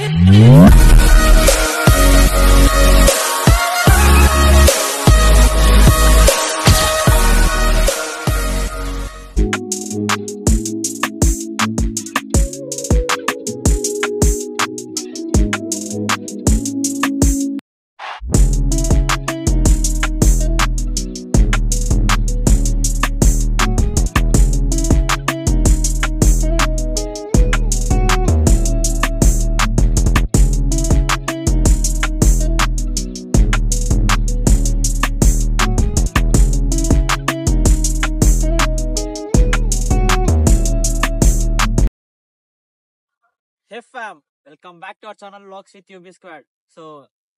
Hey fam, welcome back to our channel vlogs with UB squad. So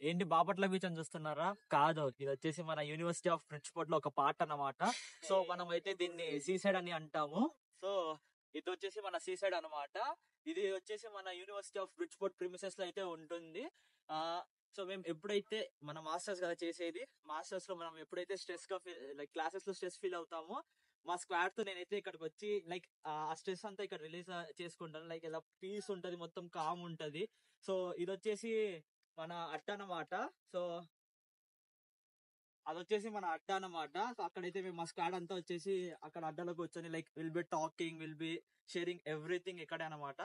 ఏంటి Bapatla beach అని చూస్తున్నారా? కాదు, ఇది వచ్చేసి మన యూనివర్సిటీ ఆఫ్ బ్రిడ్జ్పోర్ట్ లో ఒక పార్ట్ అన్నమాట. సో మనం అయితే దీన్ని సీసైడ్ అని అంటాము. సో ఇది వచ్చేసి మన సీసైడ్ అన్నమాట. ఇది వచ్చేసి మన యూనివర్సిటీ ఆఫ్ బ్రిడ్జ్పోర్ట్ ప్రిమిసెస్ లో అయితే ఉంటుంది. సో మేము ఎప్పుడైతే మన మాస్టర్స్ కదా చేసేది, మాస్టర్స్ లో మనం ఎప్పుడైతే స్ట్రెస్ గా లైక్ క్లాసెస్ లో స్ట్రెస్ ఫీల్ అవుతామో, మా స్క్వాడ్ తో నేనైతే ఇక్కడికి వచ్చి లైక్ ఆ స్ట్రెస్ అంతా ఇక్కడ రిలీజ్ చేసుకుంటాను. లైక్ ఇలా పీస్ ఉంటది, మొత్తం కామ్ ఉంటది. సో ఇది వచ్చేసి మన అడ్డ అన్నమాట. సో అది వచ్చేసి మన అడ్డ అన్నమాట. సో అక్కడైతే మేము మా స్క్వాడ్ అంతా వచ్చేసి అక్కడ అడ్డలో కూర్చొని like will be talking, will be sharing everything ఇక్కడే అనమాట.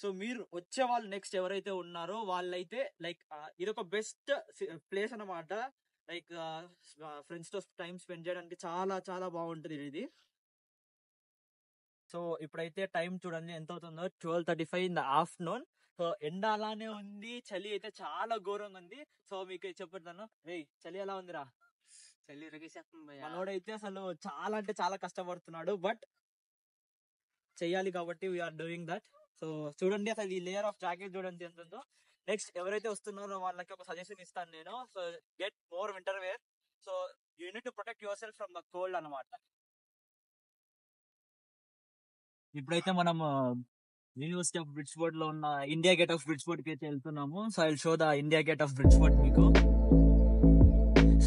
సో మీరు వచ్చే వాళ్ళు నెక్స్ట్ ఎవరైతే ఉన్నారో వాళ్ళైతే లైక్ ఇది ఒక బెస్ట్ ప్లేస్ అన్నమాట. లైక్ ఫ్రెండ్స్ తో టైం స్పెండ్ చేయడానికి చాలా చాలా బాగుంటుంది ఇది. సో ఇప్పుడైతే టైం చూడండి ఎంత అవుతుందో, 12:35 ఇన్ ద ఆఫ్టర్నూన్. సో ఎండ అలానే ఉంది, చలి అయితే చాలా ఘోరంగా ఉంది. సో మీకు చెప్తాను, చలి ఎలా ఉందిరా? చలి మనోడైతే అసలు చాలా అంటే చాలా కష్టపడుతున్నాడు, బట్ చెయ్యాలి కాబట్టి వీఆర్ డూయింగ్ దట్. సో చూడండి అసలు ఈ లేయర్ ఆఫ్ జాకెట్ చూడండి ఎంత ఉందో. నెక్స్ట్ ఎవరైతే వస్తున్నారో వాళ్ళకి ఒక సజెషన్ ఇస్తాను నేను. So get more winter wear. So you need to protect your self from the cold అనమాట. ఇప్పుడైతే మనం యూనివర్సిటీ ఆఫ్ బ్రిడ్జ్పోర్ట్ లో ఉన్న ఇండియా గేట్ ఆఫ్ బ్రిడ్జ్పోర్ట్ కి అయితే వెళ్తున్నాము. So I will show the India gate of Bridgeport మీకు.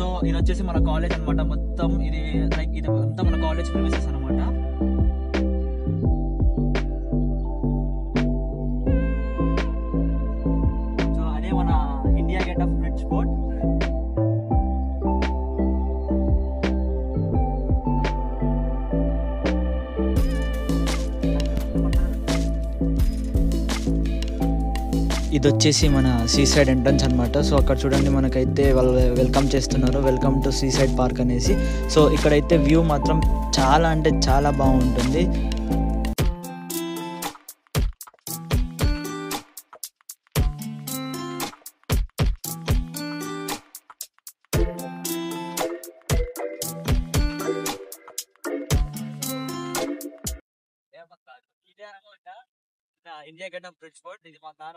సో ఇది వచ్చేసి మన కాలేజ్ అనమాట. మొత్తం ఇది లైక్ ఇది అంతా మన కాలేజ్ ప్రిమిసెస్ అనమాట. సో అదే మన ఇండియా గేట్ ఆఫ్ బ్రిడ్జ్పోర్ట్. ఇది వచ్చేసి మన సీసైడ్ ఎంట్రన్స్ అనమాట. సో అక్కడ చూడండి మనకైతే వాళ్ళు వెల్కమ్ చేస్తున్నారు, వెల్కమ్ టు సీసైడ్ పార్క్ అనేసి. సో ఇక్కడైతే వ్యూ మాత్రం చాలా అంటే చాలా బాగుంటుంది. India gate of Bridgeport. ఇది మా కార్,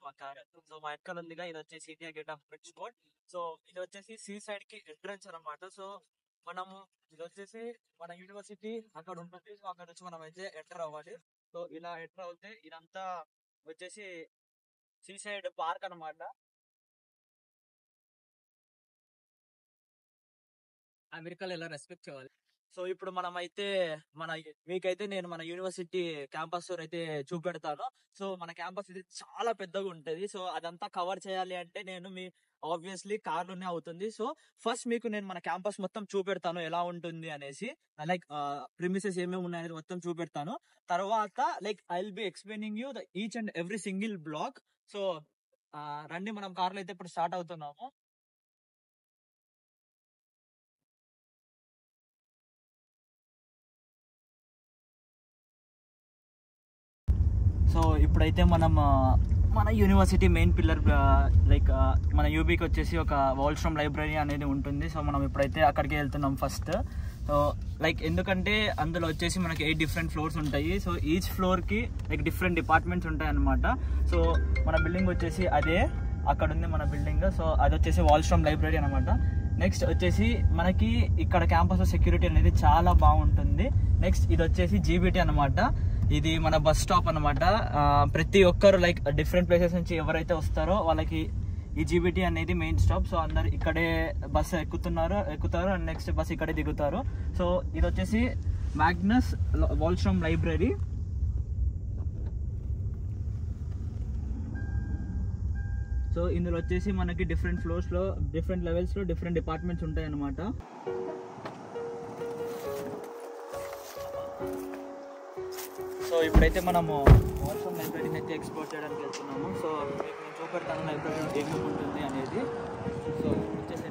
మా కార్. సో మా ఎక్కడ ఉందిగా, ఇది వచ్చేసి ఇండియా గేట్ ఆఫ్ బ్రిడ్జ్పోర్ట్. సో ఇది వచ్చేసి సీ సైడ్ కి ఎంట్రన్స్ అనమాట. సో మనము ఇది వచ్చేసి మన యూనివర్సిటీ అక్కడ ఉంటుంది. సో అక్కడ నుంచి మనం అయితే ఎంటర్ అవ్వాలి. సో ఇలా ఎంటర్ అవుతే ఇదంతా వచ్చేసి సీ సైడ్ పార్క్ అనమాట. అమెరికాలో ఎలా రెస్పెక్ట్ చేయాలి. సో ఇప్పుడు మనం అయితే మీకైతే నేను మన యూనివర్సిటీ క్యాంపస్ అయితే చూపెడతాను. సో మన క్యాంపస్ ఇది చాలా పెద్దగా ఉంటది. సో అదంతా కవర్ చేయాలి అంటే నేను ఆబ్వియస్లీ కార్లోనే అవుతుంది. సో ఫస్ట్ మీకు నేను మన క్యాంపస్ మొత్తం చూపెడతాను ఎలా ఉంటుంది అనేసి, లైక్ ప్రిమిసెస్ ఏమేమి ఉన్నాయనేది మొత్తం చూపెడతాను. తర్వాత like I will be explaining you the each and every single block. So రండి, మనం కార్లో అయితే ఇప్పుడు స్టార్ట్ అవుతున్నాము. సో ఇప్పుడైతే మనం మన యూనివర్సిటీ మెయిన్ పిల్లర్ లైక్ మన యూబీకి వచ్చేసి ఒక వాల్స్ట్రామ్ లైబ్రరీ అనేది ఉంటుంది. సో మనం ఇప్పుడైతే అక్కడికి వెళ్తున్నాం ఫస్ట్. సో లైక్ ఎందుకంటే అందులో వచ్చేసి మనకి 8 డిఫరెంట్ ఫ్లోర్స్ ఉంటాయి. సో ఈచ్ ఫ్లోర్కి లైక్ డిఫరెంట్ డిపార్ట్మెంట్స్ ఉంటాయి అన్నమాట. సో మన బిల్డింగ్ వచ్చేసి అదే అక్కడ ఉంది మన బిల్డింగ్. సో అది వచ్చేసి వాల్స్ట్రామ్ లైబ్రరీ అనమాట. నెక్స్ట్ వచ్చేసి మనకి ఇక్కడ క్యాంపస్ సెక్యూరిటీ అనేది చాలా బాగుంటుంది. నెక్స్ట్ ఇది వచ్చేసి జీబీటీ అనమాట. ఇది మన బస్ స్టాప్ అనమాట. ప్రతి ఒక్కరు లైక్ డిఫరెంట్ ప్లేసెస్ నుంచి ఎవరైతే వస్తారో వాళ్ళకి ఈ జీబీటీ అనేది మెయిన్ స్టాప్. సో అందరు ఇక్కడే బస్సు ఎక్కుతారు అండ్ నెక్స్ట్ బస్ ఇక్కడే దిగుతారు. సో ఇది వచ్చేసి మ్యాగ్నస్ వాల్స్ట్రామ్ లైబ్రరీ. సో ఇందులో వచ్చేసి మనకి డిఫరెంట్ ఫ్లోర్స్లో డిఫరెంట్ లెవెల్స్లో డిఫరెంట్ డిపార్ట్మెంట్స్ ఉంటాయి అన్నమాట. సో ఇప్పుడైతే మనము వాల్స్ట్రామ్ లైబ్రరీని అయితే ఎక్స్ప్లోర్ చేయడానికి వెళ్తున్నాము. సో మీకు నేను చూపెడతాను లైబ్రరీలో ఏమేమి ఉంటుంది అనేది. సో వచ్చేసి